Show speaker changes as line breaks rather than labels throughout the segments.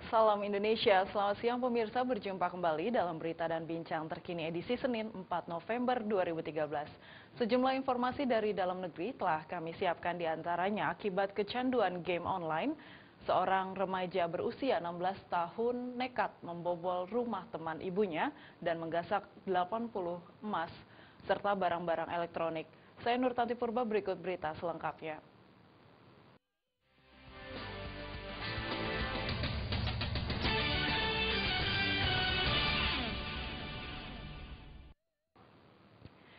Salam Indonesia, selamat siang pemirsa, berjumpa kembali dalam berita dan bincang terkini edisi Senin 4 November 2013. Sejumlah informasi dari dalam negeri telah kami siapkan diantaranya akibat kecanduan game online, seorang remaja berusia 16 tahun nekat membobol rumah teman ibunya dan menggasak 80 emas serta barang-barang elektronik. Saya Nurtanti Purba, berikut berita selengkapnya.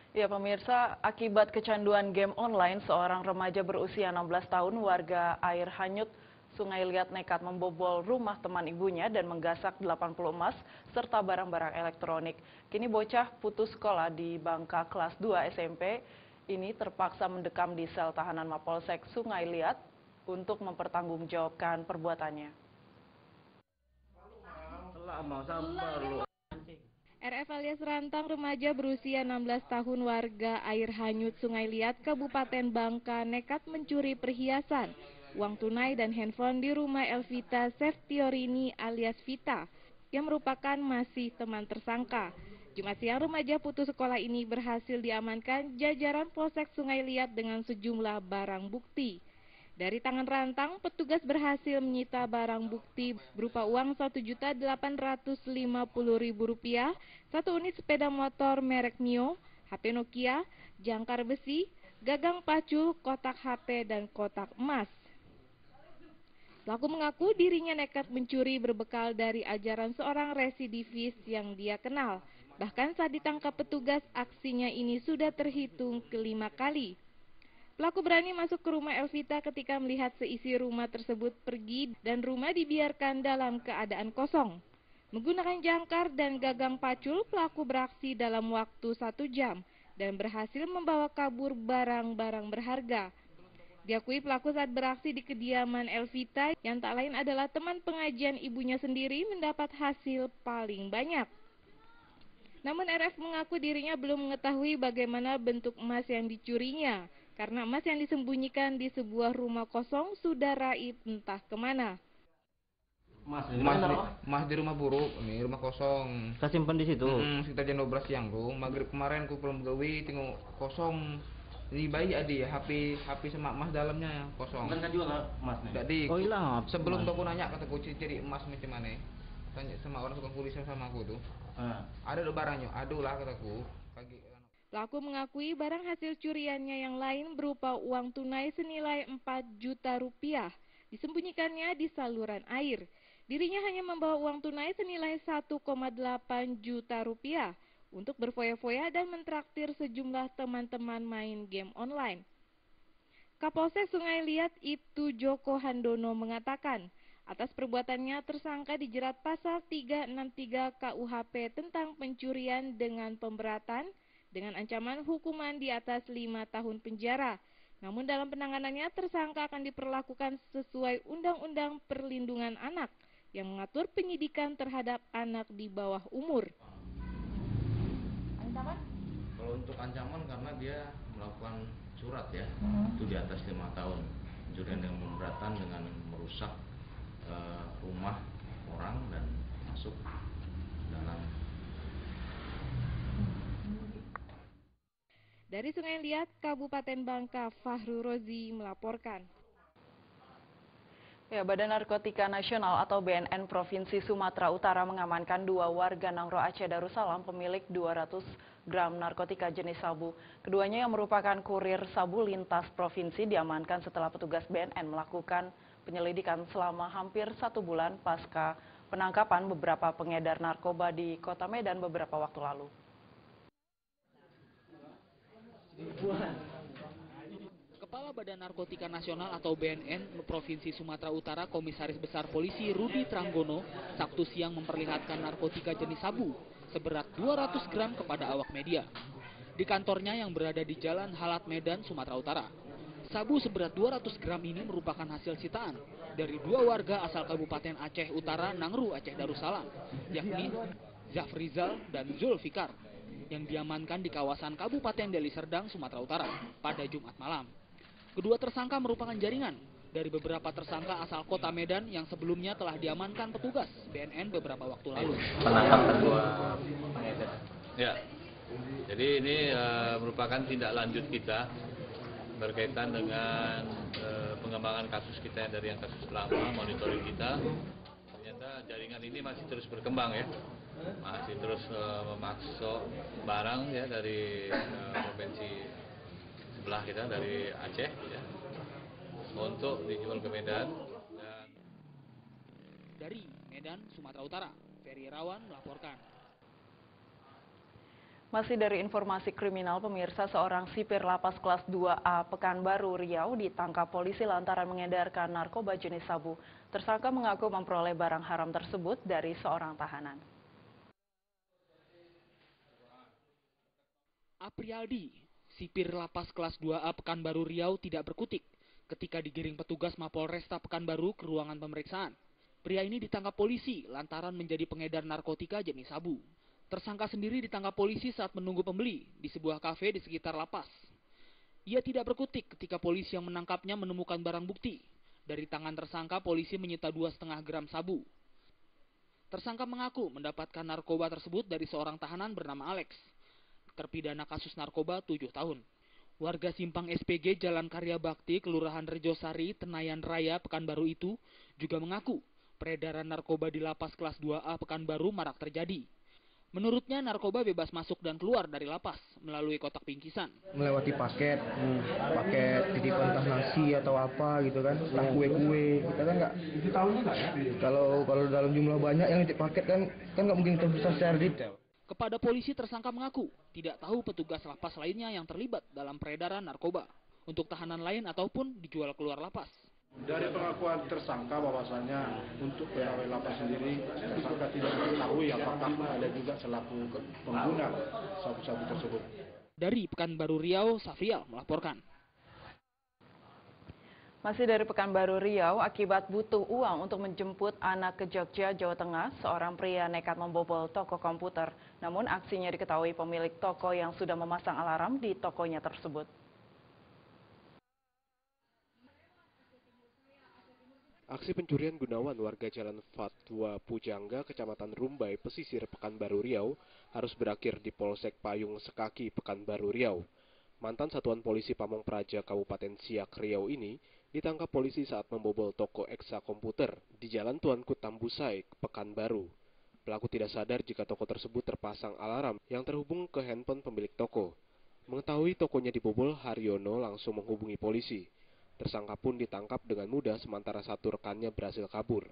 Ya pemirsa, akibat kecanduan game online, seorang remaja berusia 16 tahun warga Air Hanyut, Sungai Liat nekat membobol rumah teman ibunya dan menggasak 80 emas serta barang-barang elektronik. Kini bocah putus sekolah di Bangka kelas 2 SMP ini terpaksa mendekam di sel tahanan Mapolsek Sungai Liat untuk mempertanggungjawabkan perbuatannya.
RF alias Rantang, remaja berusia 16 tahun warga Air Hanyut Sungai Liat, Kabupaten Bangka, nekat mencuri perhiasan, uang tunai dan handphone di rumah Elvita Seftiorini alias Vita, yang merupakan masih teman tersangka. Jumat siang, remaja putus sekolah ini berhasil diamankan jajaran Polsek Sungai Liat dengan sejumlah barang bukti. Dari tangan Rantang, petugas berhasil menyita barang bukti berupa uang Rp1.850.000, satu unit sepeda motor merek Mio, HP Nokia, jangkar besi, gagang pacul, kotak HP, dan kotak emas. Pelaku mengaku dirinya nekat mencuri berbekal dari ajaran seorang residivis yang dia kenal. Bahkan saat ditangkap petugas, aksinya ini sudah terhitung ke-5 kali. Pelaku berani masuk ke rumah Elvita ketika melihat seisi rumah tersebut pergi dan rumah dibiarkan dalam keadaan kosong. Menggunakan jangkar dan gagang pacul, pelaku beraksi dalam waktu 1 jam dan berhasil membawa kabur barang-barang berharga. Diakui pelaku saat beraksi di kediaman Elvita yang tak lain adalah teman pengajian ibunya sendiri mendapat hasil paling banyak. Namun RF mengaku dirinya belum mengetahui bagaimana bentuk emas yang dicurinya, karena emas yang disembunyikan di sebuah rumah kosong sudah raib entah kemana.
Mas di rumah buruk, ini rumah kosong.
Kita simpan di situ.
Sekitar jam 12 siang tuh, maghrib kemarin aku pulang gawe, tengok kosong. Ini bayi adi ya, HP sama emas dalamnya kosong.
Bukan kan juga nggak emasnya?
Nggak di.
Oh hilang.
Sebelum aku nanya kataku ciri emas macam mana, tanya sama orang tukang kulis sama aku tuh. Ada barangnya, adulah kataku.
Pelaku mengakui barang hasil curiannya yang lain berupa uang tunai senilai 4 juta rupiah, disembunyikannya di saluran air. Dirinya hanya membawa uang tunai senilai 1,8 juta rupiah untuk berfoya-foya dan mentraktir sejumlah teman-teman main game online. Kapolsek Sungai Liat Ibtu Joko Handono mengatakan, atas perbuatannya tersangka dijerat pasal 363 KUHP tentang pencurian dengan pemberatan dengan ancaman hukuman di atas 5 tahun penjara. Namun dalam penanganannya tersangka akan diperlakukan sesuai Undang-Undang Perlindungan Anak yang mengatur penyidikan terhadap anak di bawah umur.
Ancaman?
Kalau untuk ancaman karena dia melakukan surat ya, itu di atas 5 tahun. Pencurian dengan pemberatan dengan merusak rumah orang dan masuk dalam.
Dari Sungai Liat, Kabupaten Bangka, Fahru Rozi melaporkan.
Ya, Badan Narkotika Nasional atau BNN Provinsi Sumatera Utara mengamankan 2 warga Nangro Aceh Darussalam pemilik 200 gram narkotika jenis sabu. Keduanya yang merupakan kurir sabu lintas provinsi diamankan setelah petugas BNN melakukan penyelidikan selama hampir 1 bulan pasca penangkapan beberapa pengedar narkoba di Kota Medan beberapa waktu lalu.
Kepala Badan Narkotika Nasional atau BNN Provinsi Sumatera Utara Komisaris Besar Polisi Rudi Tranggono Sabtu siang memperlihatkan narkotika jenis sabu seberat 200 gram kepada awak media. Di kantornya yang berada di Jalan Halat Medan, Sumatera Utara. Sabu seberat 200 gram ini merupakan hasil sitaan dari 2 warga asal Kabupaten Aceh Utara, Nangro Aceh Darussalam, yakni Zafrizal dan Zulfikar, yang diamankan di kawasan Kabupaten Deli Serdang, Sumatera Utara pada Jumat malam. Kedua tersangka merupakan jaringan dari beberapa tersangka asal kota Medan yang sebelumnya telah diamankan petugas BNN beberapa waktu lalu.
Penangkapan dua pengedar. Ya, jadi ini merupakan tindak lanjut kita berkaitan dengan pengembangan kasus kita dari yang kasus lama, monitoring kita. Ternyata jaringan ini masih terus berkembang ya, masih terus memasuk barang ya dari provinsi sebelah kita, dari Aceh ya, untuk dijual ke Medan.
Dari Medan, Sumatera Utara, Ferry Irawan melaporkan.
Masih dari informasi kriminal, pemirsa, seorang sipir lapas kelas 2A Pekanbaru Riau ditangkap polisi lantaran mengedarkan narkoba jenis sabu. Tersangka mengaku memperoleh barang haram tersebut dari seorang tahanan.
Aprialdi, sipir lapas kelas 2A Pekanbaru Riau tidak berkutik ketika digiring petugas Mapolresta Pekanbaru ke ruangan pemeriksaan. Pria ini ditangkap polisi lantaran menjadi pengedar narkotika jenis sabu. Tersangka sendiri ditangkap polisi saat menunggu pembeli di sebuah kafe di sekitar lapas. Ia tidak berkutik ketika polisi yang menangkapnya menemukan barang bukti. Dari tangan tersangka, polisi menyita 2,5 gram sabu. Tersangka mengaku mendapatkan narkoba tersebut dari seorang tahanan bernama Alex, terpidana kasus narkoba 7 tahun. Warga Simpang SPG Jalan Karya Bakti, Kelurahan Rejosari, Tenayan Raya, Pekanbaru itu juga mengaku peredaran narkoba di lapas kelas 2A Pekanbaru marak terjadi. Menurutnya narkoba bebas masuk dan keluar dari lapas melalui kotak bingkisan.
Melewati paket titipan entah nasi atau apa gitu kan, entah kue-kue, kita kan nggak. Itu tahunya nggak ya? Kalau dalam jumlah banyak yang nitip paket kan nggak mungkin kita bisa secara detail.
Kepada polisi, tersangka mengaku tidak tahu petugas lapas lainnya yang terlibat dalam peredaran narkoba untuk tahanan lain ataupun dijual keluar lapas.
Dari pengakuan tersangka bahwasanya untuk pegawai lapas sendiri, tersangka tidak mengetahui apakah ada juga selaku pengguna sabu-sabu tersebut.
Dari Pekanbaru Riau, Safrial melaporkan.
Masih dari Pekanbaru Riau, akibat butuh uang untuk menjemput anak ke Jogja, Jawa Tengah, seorang pria nekat membobol toko komputer. Namun aksinya diketahui pemilik toko yang sudah memasang alarm di tokonya tersebut.
Aksi pencurian Gunawan warga Jalan Fatwa Pujangga, Kecamatan Rumbai, Pesisir Pekanbaru Riau, harus berakhir di Polsek Payung Sekaki, Pekanbaru Riau. Mantan Satuan Polisi Pamong Praja Kabupaten Siak Riau ini ditangkap polisi saat membobol toko Eksa Komputer di Jalan Tuanku Tambusai, Pekanbaru. Pelaku tidak sadar jika toko tersebut terpasang alarm yang terhubung ke handphone pemilik toko. Mengetahui tokonya dibobol, Haryono langsung menghubungi polisi. Tersangka pun ditangkap dengan mudah sementara satu rekannya berhasil kabur.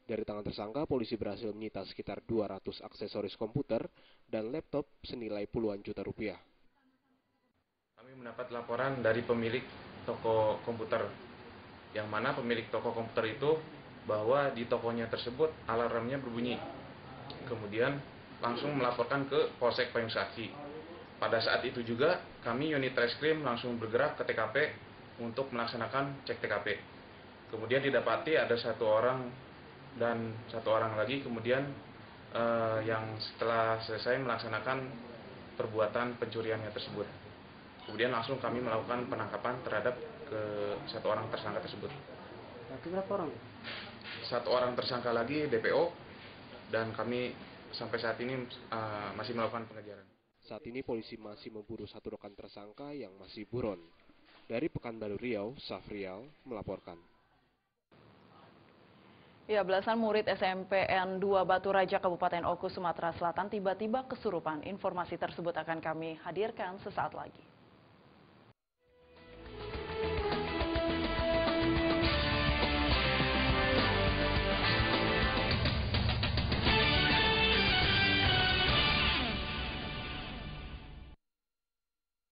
Dari tangan tersangka, polisi berhasil menyita sekitar 200 aksesoris komputer dan laptop senilai puluhan juta rupiah.
Kami mendapat laporan dari pemilik toko komputer, yang mana pemilik toko komputer itu bahwa di tokonya tersebut alarmnya berbunyi. Kemudian langsung melaporkan ke Polsek Payung Sekaki. Pada saat itu juga kami unit reskrim langsung bergerak ke TKP untuk melaksanakan cek TKP. Kemudian didapati ada satu orang dan satu orang lagi kemudian yang setelah selesai melaksanakan perbuatan pencuriannya tersebut. Kemudian langsung kami melakukan penangkapan terhadap ke satu orang tersangka tersebut.
Berapa orang?
Satu orang tersangka lagi DPO dan kami sampai saat ini masih melakukan pengejaran.
Saat ini polisi masih memburu satu rekan tersangka yang masih buron. Dari Pekanbaru Riau, Safrial melaporkan.
Ya, belasan murid SMPN 2 Batu Raja Kabupaten Oku, Sumatera Selatan tiba-tiba kesurupan. Informasi tersebut akan kami hadirkan sesaat lagi.